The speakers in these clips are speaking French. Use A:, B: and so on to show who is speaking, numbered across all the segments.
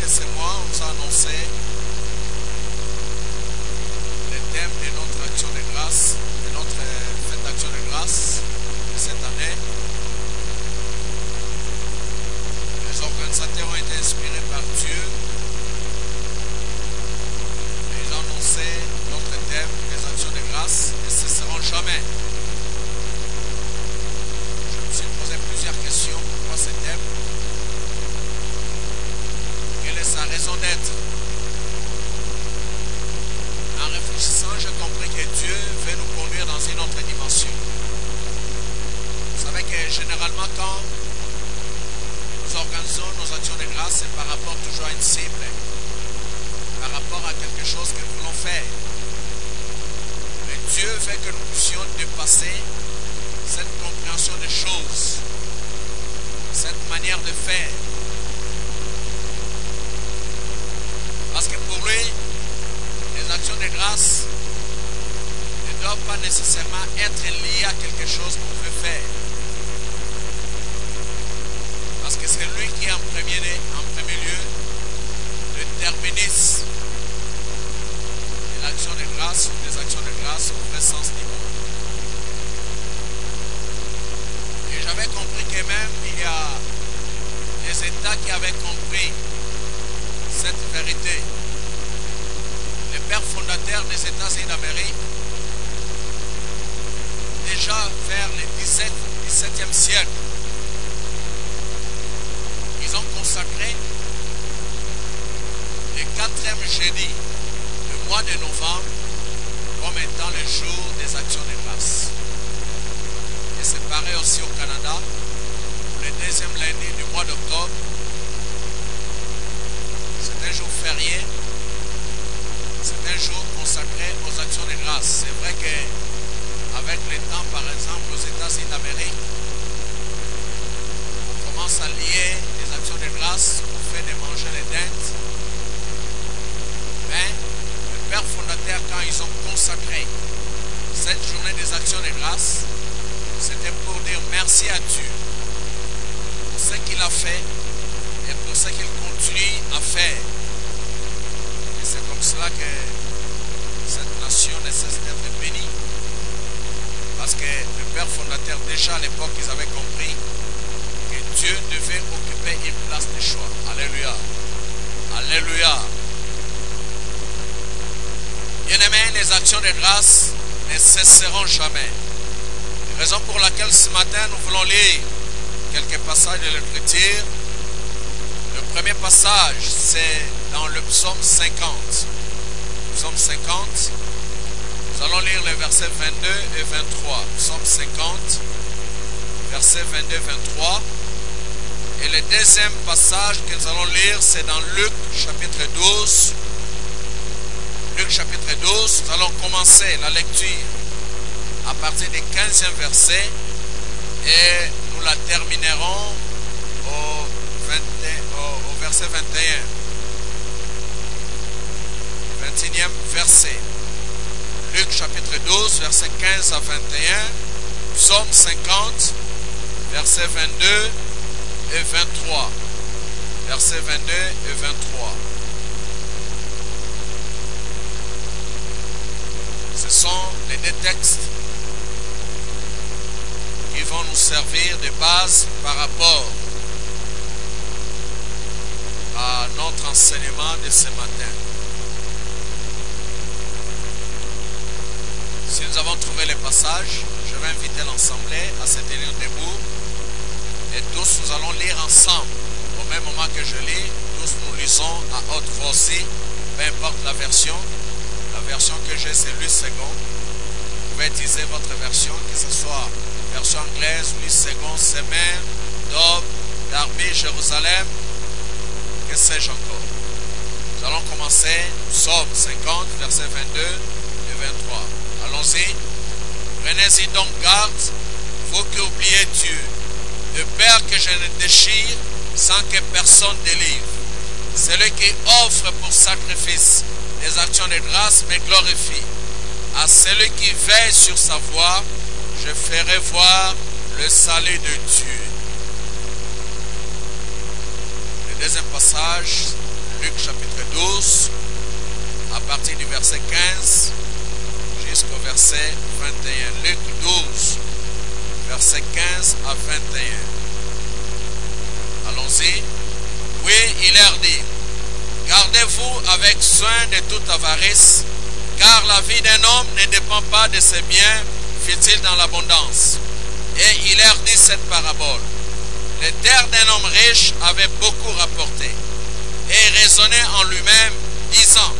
A: de ce mois, on nous a annoncé le thème de notre action de grâce, de notre fête d'action de grâce de cette année. Les organisateurs ont été inspirés par Dieu. Et ils ont annoncé notre thème des actions de grâce et ce ne seront jamais. Je me suis posé plusieurs questions. Pourquoi ce thème? Quelle est sa raison d'être? En réfléchissant, j'ai compris que Dieu veut nous conduire dans une autre dimension. Vous savez que généralement, quand nous organisons nos actions de grâce, c'est par rapport toujours à une cible, par rapport à quelque chose que nous voulons faire. Mais Dieu veut que nous puissions dépasser cette compréhension des choses, cette manière de faire. Parce que pour lui, les actions de grâce ne doivent pas nécessairement être liées à quelque chose qu'on veut faire. Parce que c'est lui qui est en premier lieu le terminus de l'action de grâce ou des actions de grâce au vrai sens du mot. Et j'avais compris que même il y a des États qui avaient compris cette vérité. Les pères fondateurs des États-Unis d'Amérique, déjà vers le 17e siècle, ils ont consacré le 4e jeudi du mois de novembre comme étant le jour des actions de grâce. Et c'est pareil aussi au Canada, le 2e lundi du mois d'octobre. C'est un jour férié, c'est un jour consacré aux actions de grâce. C'est vrai qu'avec le temps, par exemple, aux États-Unis d'Amérique, on commence à lier les actions de grâce au fait de manger les dindes. Mais les pères fondateurs, quand ils ont consacré cette journée des actions de grâce, c'était pour dire merci à Dieu pour ce qu'il a fait et pour ce qu'il continue à faire. Et c'est comme cela que cette nation ne cesse d'être bénie. Parce que les pères fondateurs, déjà à l'époque, ils avaient compris que Dieu devait occuper une place de choix. Alléluia. Alléluia. Bien-aimés, les actions de grâce ne cesseront jamais. Raison pour laquelle ce matin, nous voulons lire quelques passages de l'Écriture. Le premier passage, c'est dans le psaume 50. Psaume 50, nous allons lire les versets 22 et 23. Psaume 50, versets 22 et 23. Et le deuxième passage que nous allons lire, c'est dans Luc chapitre 12. Luc chapitre 12, nous allons commencer la lecture à partir du 15e verset et nous la terminerons au verset 21. 21e verset. Luc chapitre 12, verset 15 à 21. Psaume 50, verset 22 et 23. Verset 22 et 23. Ce sont les deux textes qui vont nous servir de base par rapport à notre enseignement de ce matin. Si nous avons trouvé les passages, je vais inviter l'Assemblée à se tenir debout et tous nous allons lire ensemble. Au même moment que je lis, tous nous lisons à haute voix aussi, peu importe la version. La version que j'ai, c'est Louis II. Vous pouvez utiliser votre version, que ce soit version anglaise, Louis II, Semer, Dob, Darby, Jérusalem, que sais-je encore. Nous allons commencer Psaume 50, versets 22 et 23. Allons-y. Prenez-y donc garde, vous qui oubliez Dieu, de peur que je ne déchire sans que personne délivre. Celui qui offre pour sacrifice des actions de grâce me glorifie. À celui qui veille sur sa voie, je ferai voir le salut de Dieu. Le deuxième passage, Luc chapitre 12, à partir du verset 15 jusqu'au verset 21. Luc 12, verset 15 à 21. Allons-y. Oui, il leur dit, gardez-vous avec soin de toute avarice, car la vie d'un homme ne dépend pas de ses biens, fit-il dans l'abondance. Et il leur dit cette parabole. Les terres d'un homme riche avaient beaucoup rapporté. Et il raisonnait en lui-même, disant,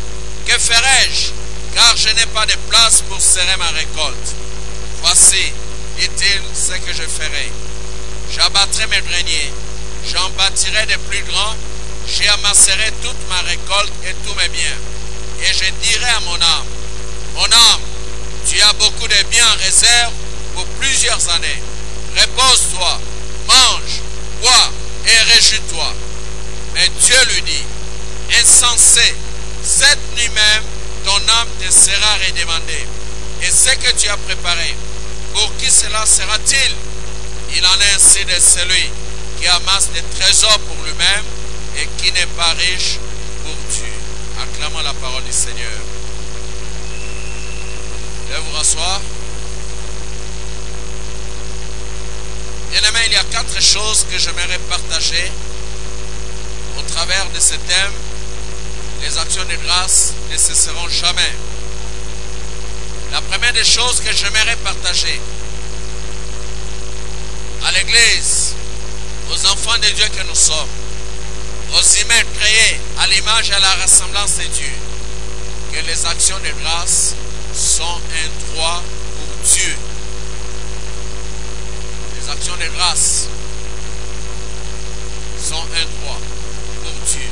A: que ferai-je, car je n'ai pas de place pour serrer ma récolte. Voici, dit-il, ce que je ferai. J'abattrai mes greniers, j'en bâtirai de plus grands, j'y amasserai toute ma récolte et tous mes biens. Et je dirai à mon âme, tu as beaucoup de biens en réserve pour plusieurs années. Repose-toi, mange, bois et réjouis-toi. Mais Dieu lui dit, insensé, cette nuit même, ton âme te sera redemandée. Et ce que tu as préparé, pour qui cela sera-t-il? Il en est ainsi de celui qui amasse des trésors pour lui-même et qui n'est pas riche pour Dieu. Acclamons la parole du Seigneur. Je vais vous rasseoir. Bien-aimés, il y a 4 choses que j'aimerais partager au travers de ce thème. Les actions de grâce ne cesseront jamais. La première des choses que j'aimerais partager à l'Église, aux enfants de Dieu que nous sommes, aux humains créés à l'image et à la ressemblance de Dieu, que les actions de grâce sont un droit pour Dieu. Les actions de grâce sont un droit pour Dieu.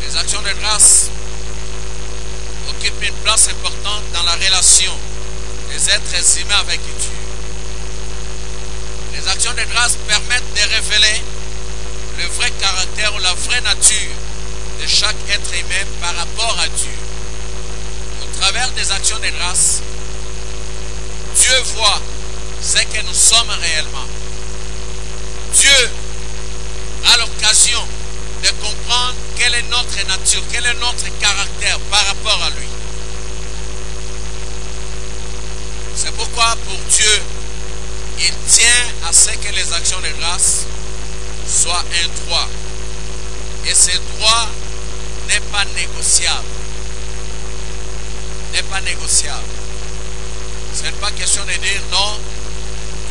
A: Les actions de grâce occupent une place importante dans la relation des êtres humains avec Dieu. Les actions de grâce permettent de révéler le vrai caractère ou la vraie nature de chaque être humain par rapport à Dieu. Au travers des actions de grâce, Dieu voit ce que nous sommes réellement. Dieu a l'occasion de comprendre quelle est notre nature, quel est notre caractère par rapport à lui. C'est pourquoi pour Dieu, il tient à ce que les actions de grâce soient un droit. Et ce droit n'est pas négociable. N'est pas négociable. Ce n'est pas question de dire non,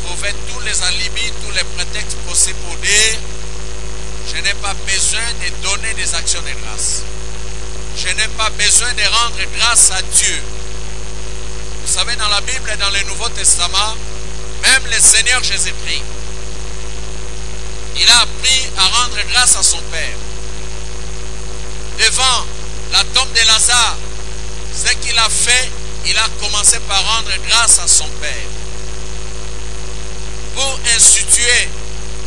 A: trouver tous les alibis, tous les prétextes possibles pour dire je n'ai pas besoin de donner des actions de grâce. Je n'ai pas besoin de rendre grâce à Dieu. Vous savez, dans la Bible et dans le Nouveau Testament, même le Seigneur Jésus-Christ, il a appris à rendre grâce à son Père. Devant la tombe de Lazare, ce qu'il a fait, il a commencé par rendre grâce à son Père. Pour instituer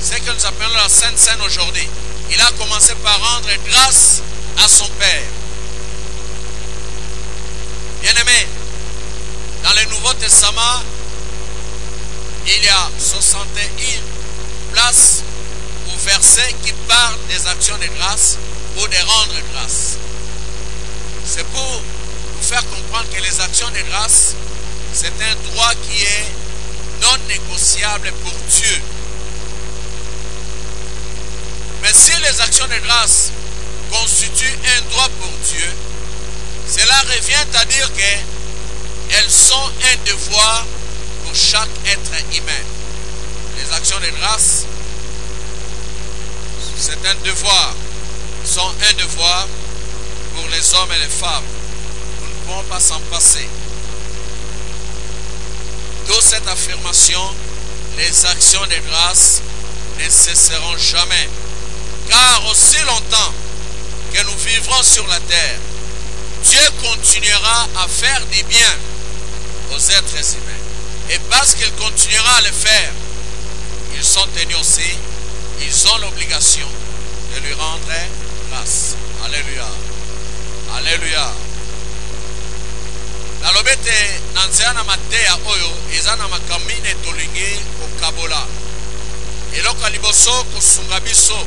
A: ce que nous appelons la Sainte Seine aujourd'hui, il a commencé par rendre grâce à son Père. Bien-aimés, dans le Nouveau Testament, il y a 61 places ou versets qui parlent des actions de grâce ou de rendre grâce. C'est pour nous faire comprendre que les actions de grâce, c'est un droit qui est non négociable pour Dieu. Mais si les actions de grâce constituent un droit pour Dieu, cela revient à dire qu'elles sont un devoir pour chaque être humain. Les actions de grâce, c'est un devoir, sont un devoir pour les hommes et les femmes. Nous ne pouvons pas s'en passer. D'où cette affirmation, les actions de grâce ne cesseront jamais. Car aussi longtemps que nous vivrons sur la terre, Dieu continuera à faire du bien aux êtres humains. Et parce qu'il continuera à le faire, ils sont tenus aussi, ils ont l'obligation de lui rendre grâce. Alléluia. Alléluia. Nalobete nanzana matea oyo ezana makamine tolingi okabola. Eloko liboso kosunga biso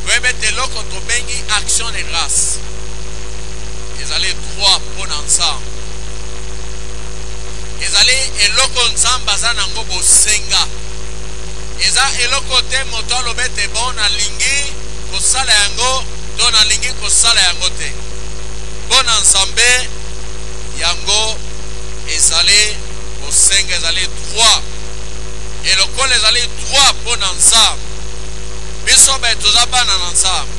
A: koyebete eloko tobengi action de grâce ezali droit mpona ensemble ezali eloko nzambe aza nango bosenga eza eloko te moto alobi ete bon nalingi kosala yango to nalingi kosala yango te mpona nzambe yango ezali bosenga ezali droit elokolo ezali droit mpona nzambe biso baye toza bana na nzambe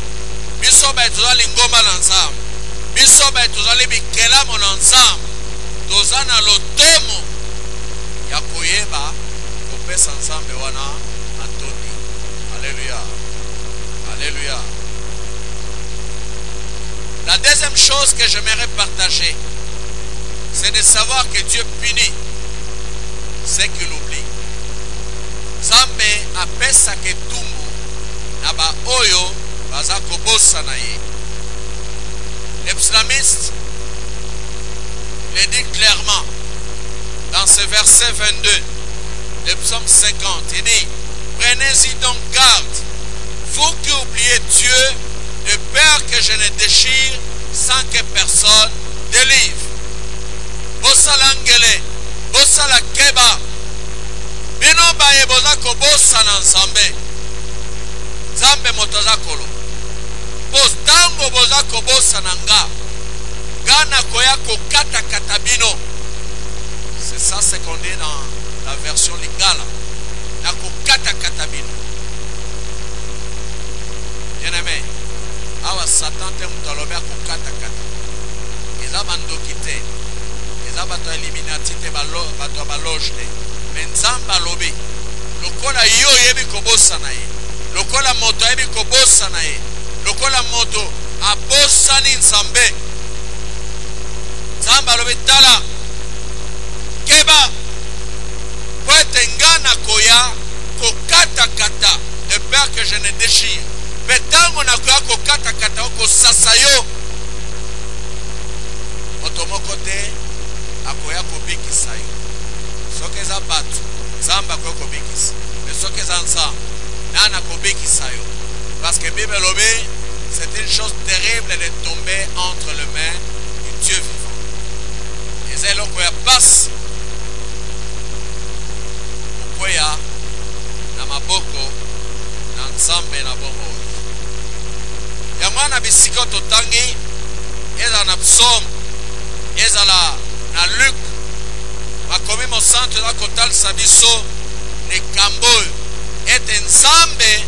A: biso baye toza lingomba na nzambe biso baye tozali bikelamo na nzambe toza na lotomo ya koyeba kopesa nzambe wana atoni. Alléluia, alléluia. La deuxième chose que j'aimerais partager, c'est de savoir que Dieu punit ceux qui l'oublient. Nzambe apesa ketumbu na ba oyo baza kobosa na ye. Le psalmiste le dit clairement dans ce verset 22, le psaume 50, il dit: prenez-y donc garde, vous qui oubliez Dieu, de peur que je ne déchire sans que personne délivre. Bosala ngele, bosala keba, bino baye boza kobosa na nzambe. Nzambe moto aza kolo. Tango boza kobosa na nga, gana koya kokata kata bino. C'est ça ce qu'on dit dans la version lingala. Na kokata kata bino. Bien aimé, awa Satan te mutalobe kokata kata. Eza bandoki te. Eza bato eliminati te bato baloge te. Mais Nzambe alobi lokola yo yebi kobosa na ye. Lokola moto yebi kobosa na ye. Lokola moto abosani Nzambe. Nzambe alobi tala keba po ete nga na koya kokata kata de peur que je ne déchire. Mpe ntango nakoya kokata kata okosasa yo, moto moko te akoya kobikisa yo. Soki eza bato Nzambe akoya kobikisa, me soki eza Nzambe nani akobikisa yo? Parce que Bible lobi c'est une chose terrible de tomber entre les mains du Dieu vivant. Eza eloko ya pasi okwea na maboko na Nzambe na bomoi. Yango na bisika totangi ezala na psaume, ezala na Luc, makomi mosantu eza kotalisa biso likambo oyo ete Nzambe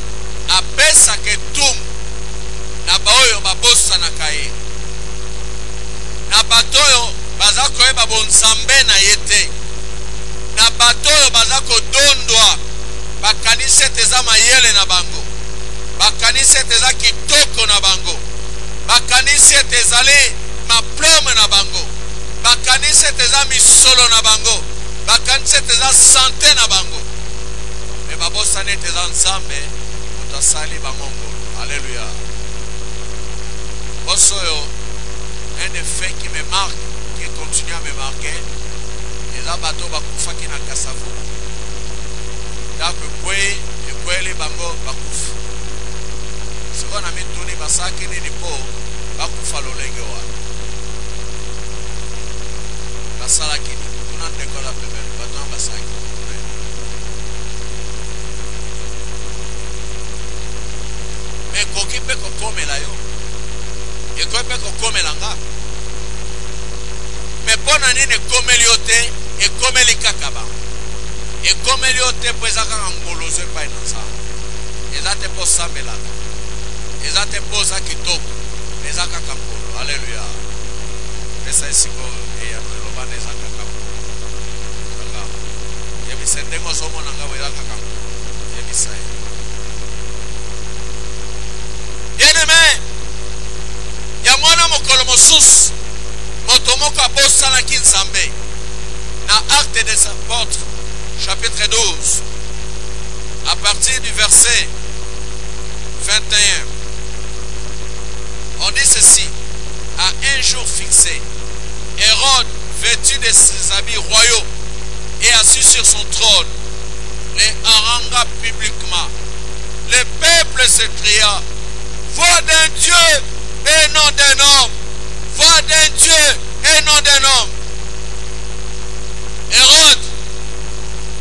A: apesaka etumbu na baoyo babosanaka ye, na bato oyo baza koyeba bonzambe na ye te, na bato oyo baza kodondwa bakanisi ete eza mayele na bango, bakanisi ete eza kitoko na bango, bakanisi ete ezali maplome na bango, bakanisi ete eza misolo na bango, bakanisi ete eza sante na bango, me babosani ete eza Nzambe moto asali bango ngolu. Alléluia. Bosoyo, un des faits qui me marque, qui continue à me marquer, et là bateau bakufaki na Kasavu. Donc kwe les bango bakufa. Ce qu'on a mis tourné basaki ni po bakufa lolenge wa. Basalaki ni tuna ndekola pepe bato basaki. Mais koki pe kokomela yo. Eko pe kokomela nga. Mais pona nini ekomeli yo te, ekomeli kaka ba. Ekomeli yo te po eza kaka ngolozo epai na Nzambe. Eza te po sambelaka. Eza te po za kitoko. Eza kaka ngolo. Alléluia. Pesa esiko eya lobana eza kaka ngolo. Yebisa ndengo zomona nga eza kaka ngolo. Yebisa ye. Bien-aimé, ya mwana mokolo mosusu moto moko abosanaki Nzambe na Actes des Apôtres chapitre 12 à partir du verset 21. On dit ceci: à un jour fixé, Hérode, vêtu de ses habits royaux et assis sur son trône, les harangua publiquement. Le peuple s'écria: Voix d'un Dieu et non d'un homme. Voix d'un Dieu et non d'un homme. Hérode,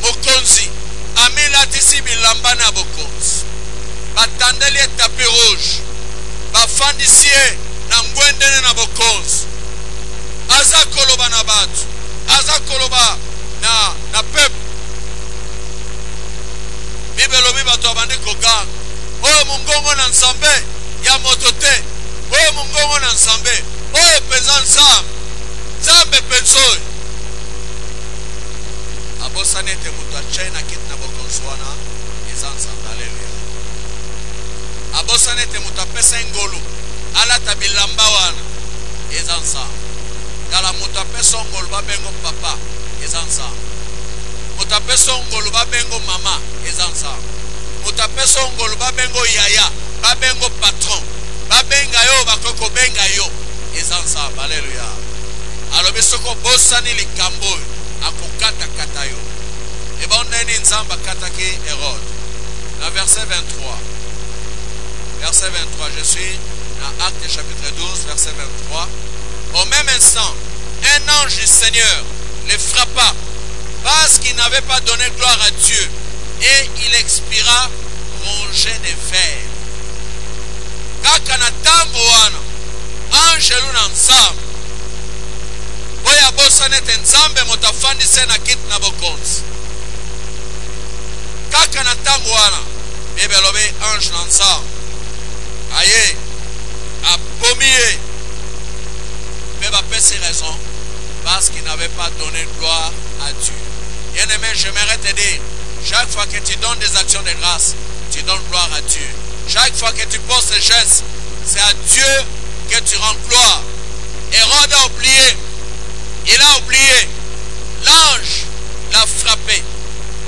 A: mokonzi, amilatisi bilamba na bokonzi. Batandeli tapis rouge. Bafandisie na ngwendene na bokonzi. Aza koloba na batu. Aza koloba na peuple. Bibelobi bato abandi koganga. Oyo mungongo na nzambe ya moto te. Oyo mungongo na nzambe. Oyo penza nzambe. Nzambe penzoy. Abosani ete mutu achai na kiti na bokonzi wana eza nzambe. Haleluya. Abosani ete mutu apesa ngolu alata bilamba wana eza nzambe. Kala mutu apesa ngolu babengo papa eza nzambe. Mutu apesa ngolu babengo mama eza nzambe. Mutu apesa ngolu babengo yaya babengo patron babenga yo bakoko benga yo eza nzambe. Haleluya. Alobi soko bosani likambo akokata kata yo. Eba oneni nzambe akataki Hérode. Na verset 23. Verset 23, je suis dans Actes chapitre 12, verset 23. Au même instant, un ange du Seigneur les frappa parce qu'il n'avait pas donné gloire à Dieu et il expira rongé de fer. Kaka na tambo wana, angelu na nzambe. Oya bosa nete nzambe motafandi se na kiti na bokonzi. Kaka na tambo wana, bebelobe ange na nzambe. Aïe, abomié. Mais va passer raison parce qu'il n'avait pas donné gloire à Dieu. Bien-aimé, j'aimerais te dire, chaque fois que tu donnes des actions de grâce, tu donnes gloire à Dieu. Chaque fois que tu poses tes gestes, c'est à Dieu que tu rends gloire. Hérode a oublié. Il a oublié. L'ange l'a frappé.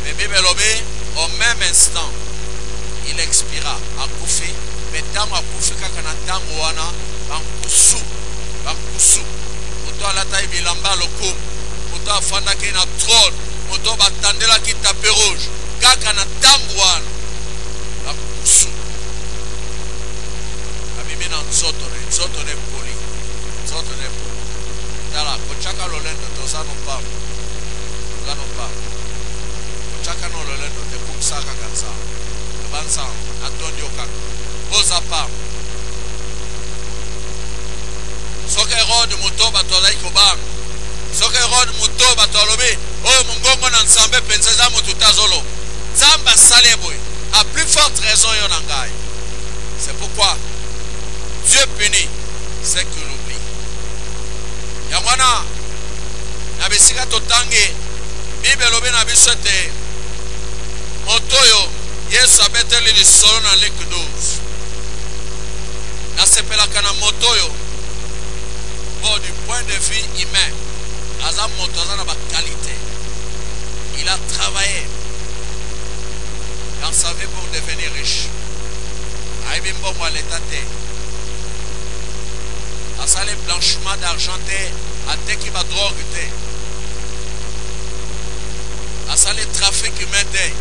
A: Mais Bibelobé, au même instant, il expira à Koufi. Mais tant à Koufi, quand on a bankusu. Moto alata bilamba lokum. Moto afanda ki na trône. Moto batandela ki tapis rouge. Kaka na tambouana. Bankusu. Abimi na nzoto ne poli. Nzoto ne poli. Tala, kochaka lolendo tozano pam. Tozano pam. Kochaka no lolendo te kumsaka kansa. Abansa, atondio kaka. Boza pam. Soki Hérode moto batolai kobanga. Soki Hérode moto batolobi oyo mongongo na nzambe penza za moto tazolo. Nzamba saleboy. À plus forte raison yo na ngai. C'est pourquoi Dieu punit ceux qui l'oublient. Yangwana na bisika totangi Bible lobi na biso te moto yo Yesu abeteli lisolo na Luc 12. Nasepelaka na moto yo. Bon, du point de vue humain, Azam Motoza n'a pas de qualité. Il a travaillé dans sa vie pour devenir riche. Aïbimbo Moaletate. A ça les blanchiments d'argent, à te qui va drogue. À ça les trafics humains. Mais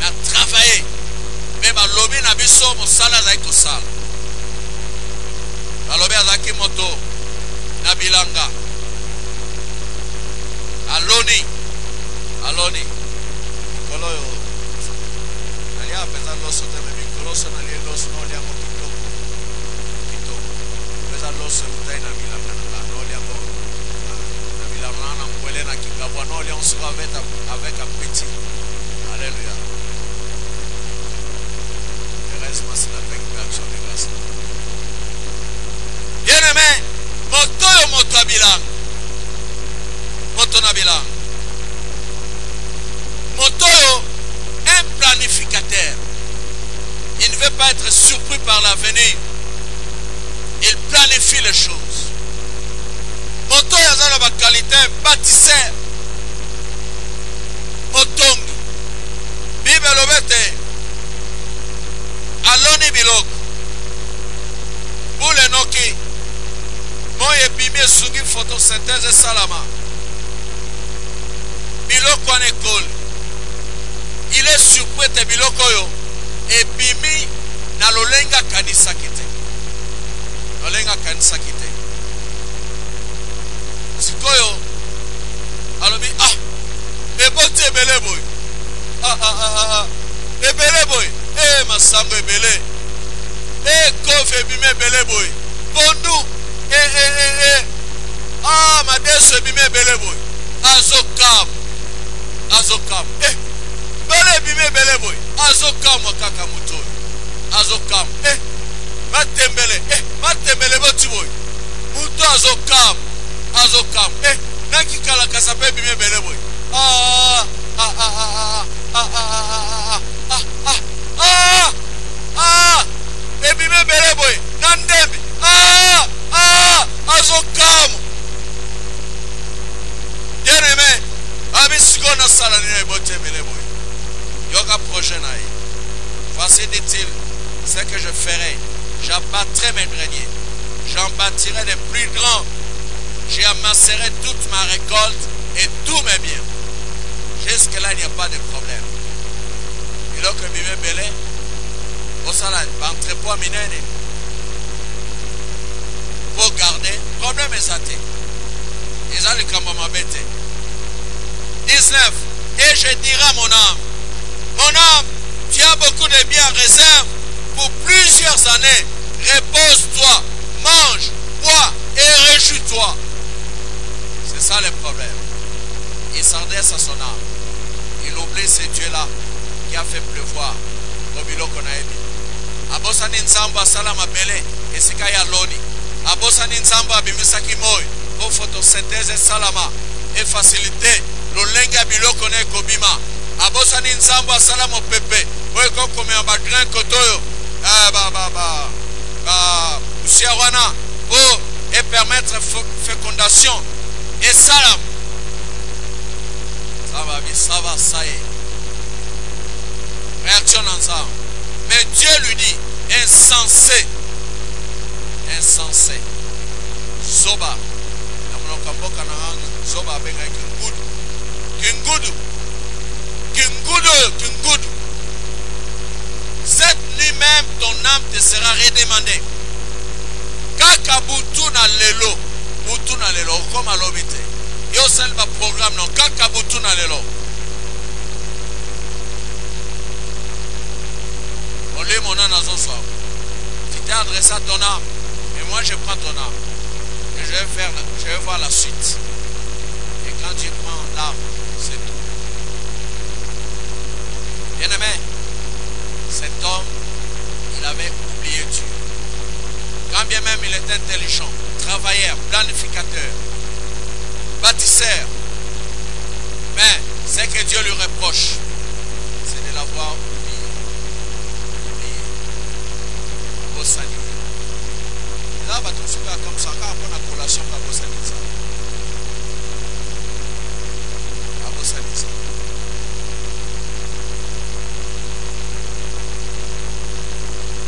A: à travailler. Même à lobby n'a pas so mon salaire avec sal. À lobby azaki moto. Nabilanga Aloni Koloyo Nalia pesa loso te me mikoloso nalia loso no lia mokito pesa loso utai na bilanga no lia go na bilanga na kwele na kikabwa no lia on se avec appétit. Alléluia. Reste-moi c'est la action de grâce. Bien-aimé, moto moto abilang. Moto nabilang. Moto un planificateur. Il ne veut pas être surpris par l'avenir. Il planifie les choses. Moto yazana ba qualité bâtisseur. Motongi. Bible lobete. Aloni bilok. Boule noki. Moye bimi sungi photosynthèse salama. Biloko en école. Il est surpris te biloko yo. Et bimi na lolenga kanisaki te. Lolenga kanisaki te. Sikoyo alobi eboti ebele boy. Ebele boy. Masango ebele. Kofe bime ebele boy. Pondu. Madeso bime ebele boy. Azokam. Bele bime ebele boy. Azokam wakaka muto. Azokam. Matembele boti boy. Muto azokam. Naki kala kasape bime bele boy. Ebime bele boy. Nandembe. Azokam. Bien-aimé. Abisigo na sala ni bote bele boy. Yoga projet naï. Voici dit-il ce que je ferai. J'abattrai mes greniers. J'en bâtirai des plus grands. J'y amasserai toute ma récolte et tous mes biens. Jusque-là, il n'y a pas de problème. Il y a que bimé belé. Au salade, entrepôt minene. Pour garder, problème est athée. Ils ont le camama bête. 19. Et je dirai à mon âme, tu as beaucoup de biens en réserve pour plusieurs années. Repose-toi, mange, bois et réjouis-toi. C'est ça le problème. Il s'adresse à son âme. Il oublie ce Dieu-là qui a fait pleuvoir. Obilo konaebi. Abosani nzamba salama bele esika ya loni. Abosani nzamba bimisaki moy. Pour photosynthèse salama et faciliter lolenga biloko ne kobima. Abosani nzamba salama pepe. Oye kokome aba grain kotoyo. Usiawana pour et permettre fécondation et salam. Ça va, ça y est. Réaction ensemble. Mais Dieu lui dit, insensé. Zoba. Zoba benga Kingudu. Cette nuit même, ton âme te sera redemandée. Kaka butu na lelo. Comme à l'obité. Yo selba programme non. Kaka butu na lelo. On lit mon âme à son soir. Tu t'es adressé à ton âme. Et moi je prends ton âme. Et je vais voir la suite. Et quand tu prends l'âme, c'est tout. Bien-aimé, cet homme, il avait oublié Dieu. Quand bien même il était intelligent, travailleur, planificateur, bâtisseur. Mais ce que Dieu lui reproche, c'est de l'avoir oublié. Bossani. Là, va tout super comme ça, quand on a une collation à Bossani. À Bossani.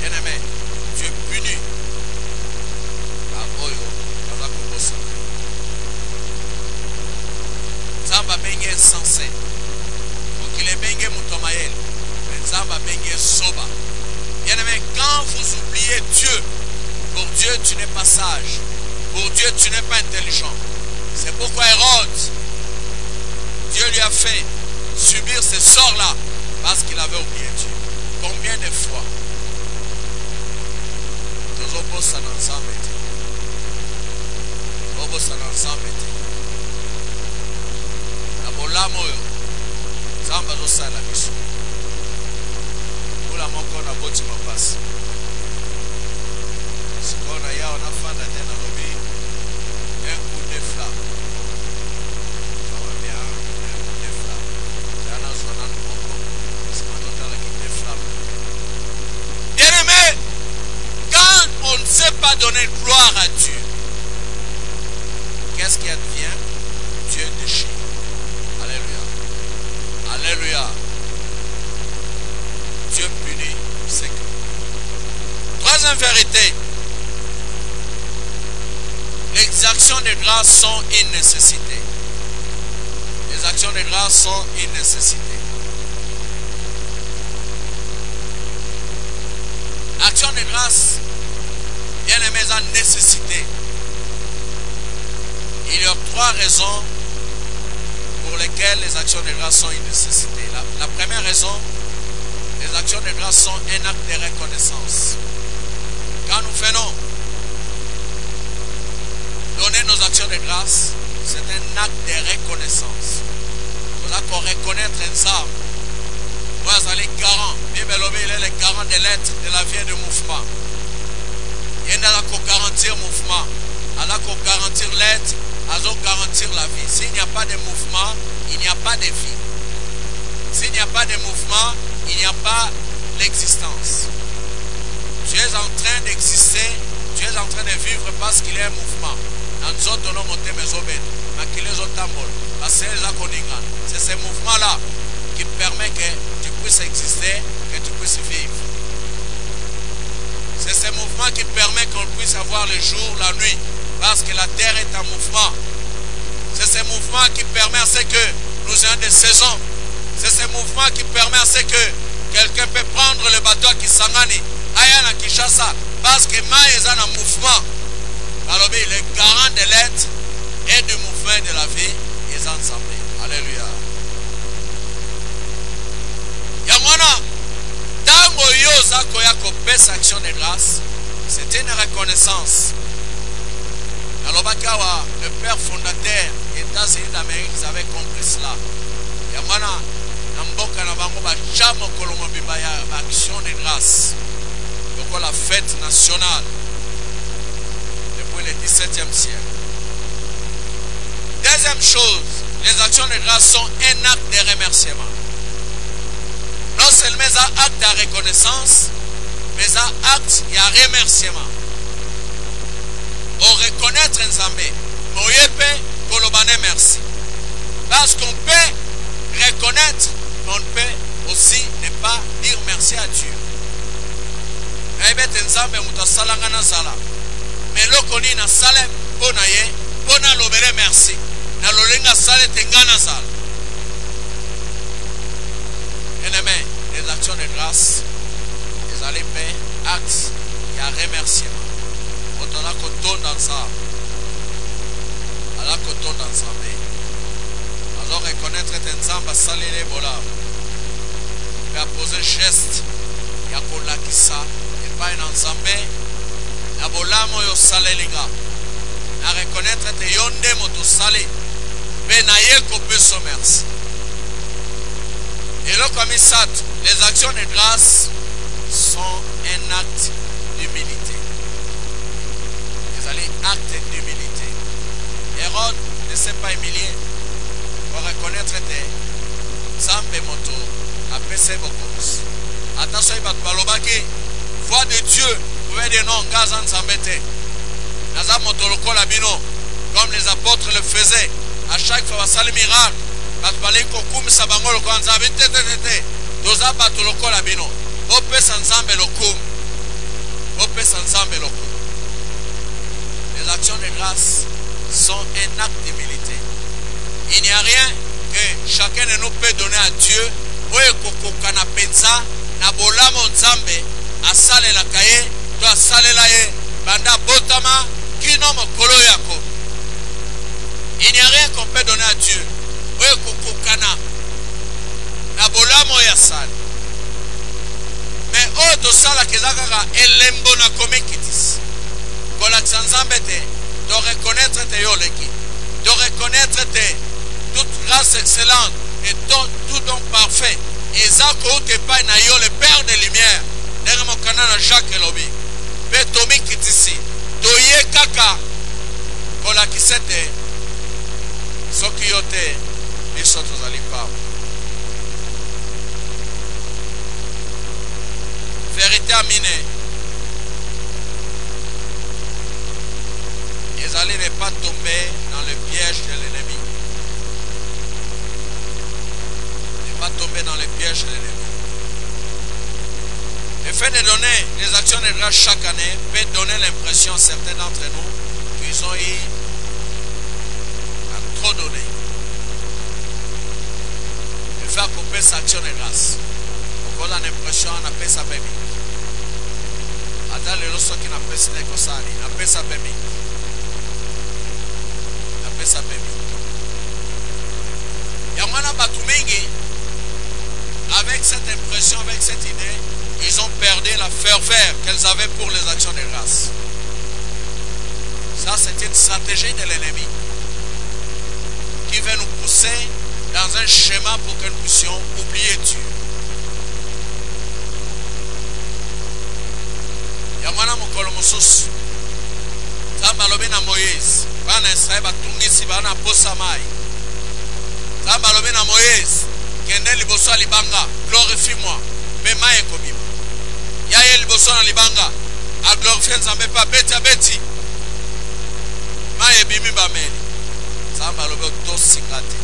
A: Bien-aimé, Dieu punit. Zamba benge insensé. Pour qu'il ait benge mutomael. Mais Zamba benge soba. Bien-aimé, quand vous oubliez Dieu, pour Dieu tu n'es pas sage. Pour Dieu tu n'es pas intelligent. C'est pourquoi Hérode, Dieu lui a fait subir ce sort-là parce qu'il avait oublié Dieu. Combien de fois nous opposons ensemble. Bolamo yo Zamba zo sala biso Kula moko na boti mapasi Sikona ya onafanda tena lobi un coup de flamme. Ça va bien, un coup de flamme. Jana zona moko Sikona tala qui de flamme. Bien-aimé, quand on ne sait pas donner gloire à Dieu, qu'est-ce qui advient? Dieu déchire. Alléluia. Alléluia. Dieu punit ses crimes. Troisième vérité. Les actions de grâce sont une nécessité. Les actions de grâce sont une nécessité. Action de grâce, bien aimé, est une nécessité. Il y a 3 raisons pour lesquelles les actions de grâce sont une nécessité. La première raison, les actions de grâce sont un acte de reconnaissance. Quand nous venons donner nos actions de grâce, c'est un acte de reconnaissance. Nous allons reconnaître ensemble. Moi, je suis garant. Bien belobé, il est le garant de l'être, de la vie et du mouvement. Il y a garantir le mouvement. Il y garantir l'être, il y garantir la vie. S'il n'y a pas de mouvement, il n'y a pas de vie. S'il n'y a pas de mouvement, il n'y a pas l'existence. Tu es en train d'exister, tu es en train de vivre parce qu'il y a un mouvement. C'est ce mouvement-là qui permet que tu puisses exister, que tu puisses vivre. C'est ce mouvement qui permet qu'on puisse avoir le jour, la nuit, parce que la terre est en mouvement. C'est ce mouvement qui permet à ce que nous ayons des saisons. C'est ce mouvement qui permet à ce que quelqu'un peut prendre le bateau qui s'engane, aïe à Kinshasa, parce que Maï est en mouvement. Alors, le garant de l'être et du mouvement de la vie est ensemble. Alléluia. Yamwana, tango yoza koya kopesa action de grâce, c'est une reconnaissance. Alors, le père fondateur des États-Unis d'Amérique, ils avaient compris cela. Yamwana, Namboka Nabango, Bachamo Kolomobimba, action de grâce. Donc, la fête nationale depuis le XVIIe siècle. Deuxième chose, les actions de grâce sont un acte de remerciement. Non seulement un acte de reconnaissance, mais un acte de remerciement. On reconnaît Nzambé, Moyepe, Kolobane merci. Parce qu'on peut reconnaître, on peut aussi ne pas dire merci à Dieu. Mais l'okoni na salem ponaye, pona lobere merci. Na lolenga sale tengana sale. Bien-aimé, les actions de grâce, les allez faire actes et un remerciement. On a coton dans ça. On a coton dans ça. Alors reconnaître ensemble, saler les bolas. Et à poser geste, il y a pour la kissa, et pas un ensemble. Na bolamo yo sale linga. Na reconnaître te yonde moto sale. Ben na yeko peso merci. Et là comme ça, les actions de grâce sont un acte d'humilité. Ils allaient acte d'humilité. Hérode ne s'est pas humilié pour reconnaître te Zambe moto a pesé beaucoup. Attention il va te balobaki. Voix de Dieu. Pouvez dire non, Gazan s'embêter. Nazam Motoloko Labino, comme les apôtres le faisaient, à chaque fois, ça le miracle. Batbalé Kokum Sabangol Kwanzabe, Doza Batoloko Labino, Ope Sanzambe Lokum, Ope Sanzambe Lokum. Les actions de grâce sont un acte d'humilité. Il n'y a rien que chacun de nous peut donner à Dieu. Oye Koko Kanapenza, Nabola Monzambe, Asale la Kaye. Toi salela ye banda botama kino mokolo yako. Il n'y a rien qu'on peut donner à Dieu. Oye kukukana na bolamo ya sale. Mais o to sala kezaka elembo na komikitis. Kola tsanzambe te de reconnaître te yoleki. De reconnaître te toute grâce excellente et tout don parfait. Et zako te pa na yo le Père des lumières. Nere mokana na Jacques Elobi. Betomi kitisi toye kaka kola kisete soki yote biso tozali pa vérité amine ezali ne pas tomber dans le piège de l'ennemi, ne pas tomber dans le piège de l'ennemi. Le fait de donner les actions de grâce chaque année peut donner l'impression à certains d'entre nous qu'ils ont eu à trop donner. Le fait couper cette action de grâce, on a l'impression qu'on a fait sa baby. ata lelo soki napesi na ekosali napesa mpe mingi napesa mpe mingi yango wana bato mingi avec cette impression, avec cette idée, ils ont perdu la ferveur qu'elles avaient pour les actions de grâce. Ça, c'est une stratégie de l'ennemi qui veut nous pousser dans un schéma pour que nous puissions oublier Dieu. Yamana mokolo mosusu Nzambe alobi na Moïse bana Israël batungisi bana posa mai. Nzambe alobi na Moïse kende liboso ya libanga glorifie-moi mpe mai ekobima ya ye liboso na libanga aglorifie Nzambe mpe abeti abeti mai ebimi bameli. Nzambe alobi otosinga te.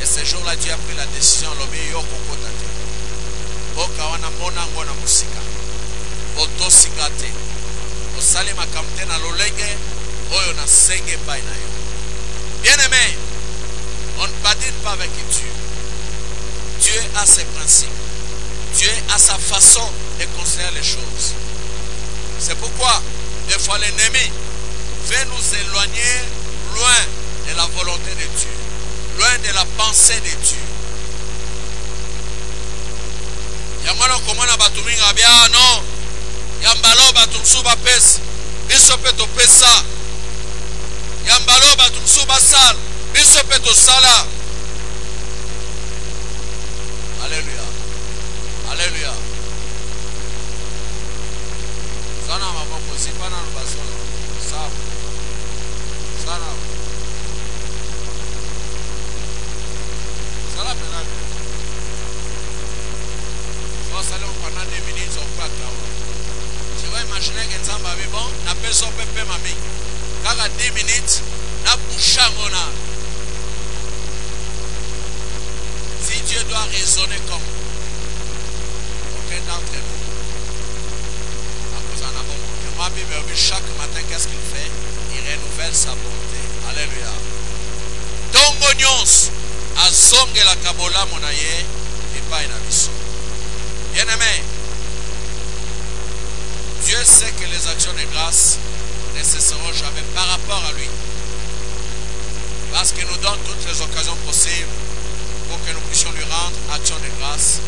A: Et ce jour-là, Dieu a pris la décision alobi yo kokota te mboka wana mona yango na mosika otosinga te osali makambo te na lolenge oyo nasenge epai na yo. Bien-aimé, on ne badine pas avec Dieu. Dieu a ses principes. Dieu a sa façon de considérer les choses. C'est pourquoi, des fois, l'ennemi veut nous éloigner loin de la volonté de Dieu, loin de la pensée de Dieu. Yamana komana batuminga bia non. Yambalo batumsu bapes. Biso peto pesa. Yambalo batumsu basal. Biso peto sala. Alléluia. Alléluia. Sana maboko sipana no basolo. Sawa. Sana. Sala pena. So salon pendant 2 minutes au pas là. Tu vas imaginer que Nzambe abi bon, na peso pepe mami. Kaka 10 minutes na bouchangona. Si Dieu doit raisonner comme aucun d'entre nous, à cause en avant, et moi, chaque matin, qu'est-ce qu'il fait? Il renouvelle sa bonté. Alléluia. Tongonyons, à zonge la kabola monaye, et pas une abisso. Bien-aimé, Dieu sait que les actions de grâce ne cesseront jamais par rapport à lui. Parce qu'il nous donne toutes les occasions possibles pour que nous puissions lui rendre action de grâce,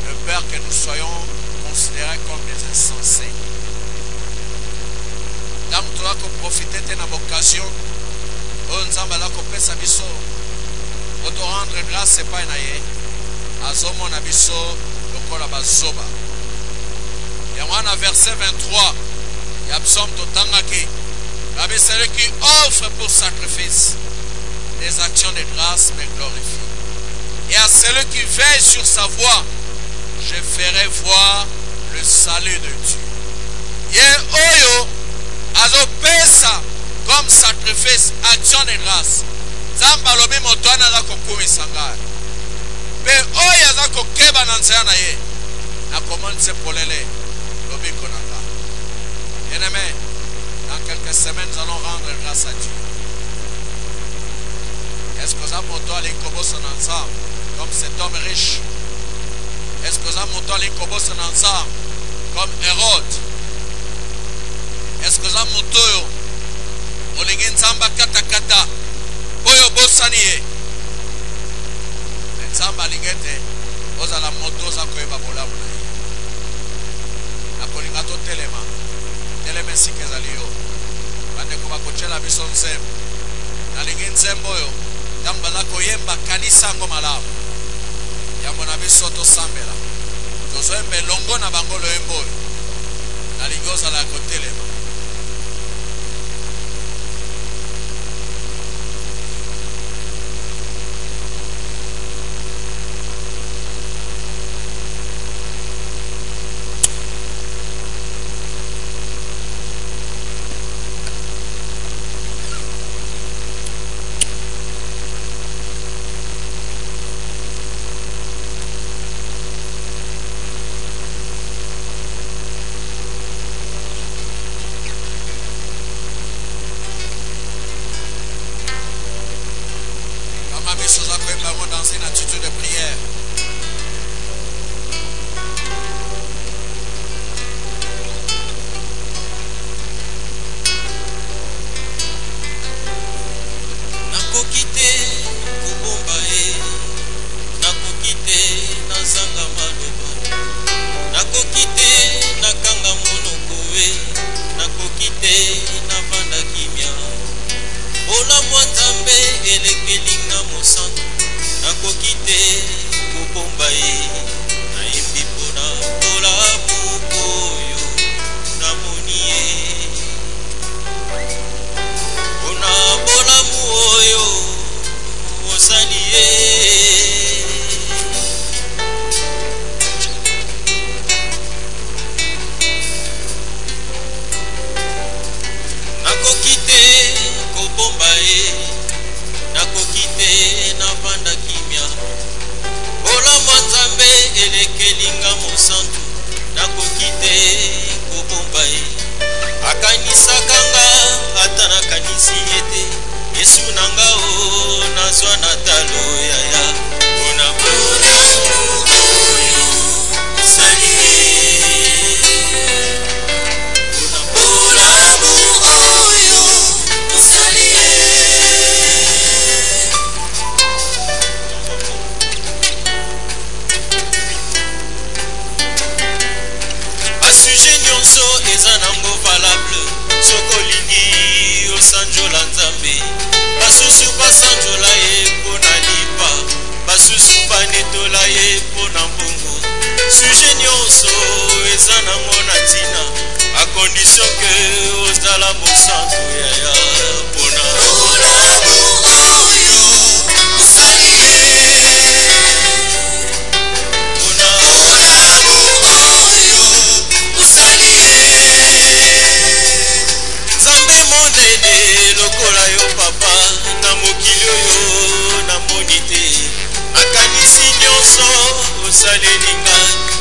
A: de peur que nous soyons considérés comme des insensés. Donc tu dois profiter de l'occasion, pour te rendre grâce, c'est pas un azomo nabiso, lokola bazoba. Il y a un verset 23, il y a psaume totangaki, celui qui offre pour sacrifice des actions de grâce me glorifie. Et à celui qui veille sur sa voie, je ferai voir le salut de Dieu. Ye oyo azo pesa comme sacrifice, action de grâce. Zamba lobi motoana za kokumi sangara. Pe oyo aza kokeba na nzela na ye. Na commande se polele lobi konanga. Bien-aimé, dans quelques semaines nous allons rendre grâce à Dieu. Est-ce que ça moto ali kobosa na ensemble? Comme cet homme riche. Est-ce que ça monte les cobos ensemble comme Hérode? Est-ce que ça monte au léguen samba kata kata boyo bosanie? Et samba ligete oza la moto za koyeba bola bona. Na kolingato telema sikezalio. Bande ko bakochela biso nsembo. Na léguen nsembo yo tamba za koyemba kanisa ngo malamu. Yango na biso tosambela tozoembe longo na bangolo emboyo na ligoza la kotelema.
B: condition que ozala mosantu yaya pona Nzambe monene lokola yo papa na mokili oyo namoni te nakanisi nyonso osalelinga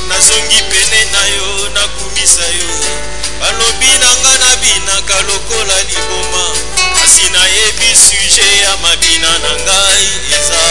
B: nazongi pene na yo nakumisa yo balobi nanga nabinaka lokola liboma kasi nayebi suje ya mabina na ngai eza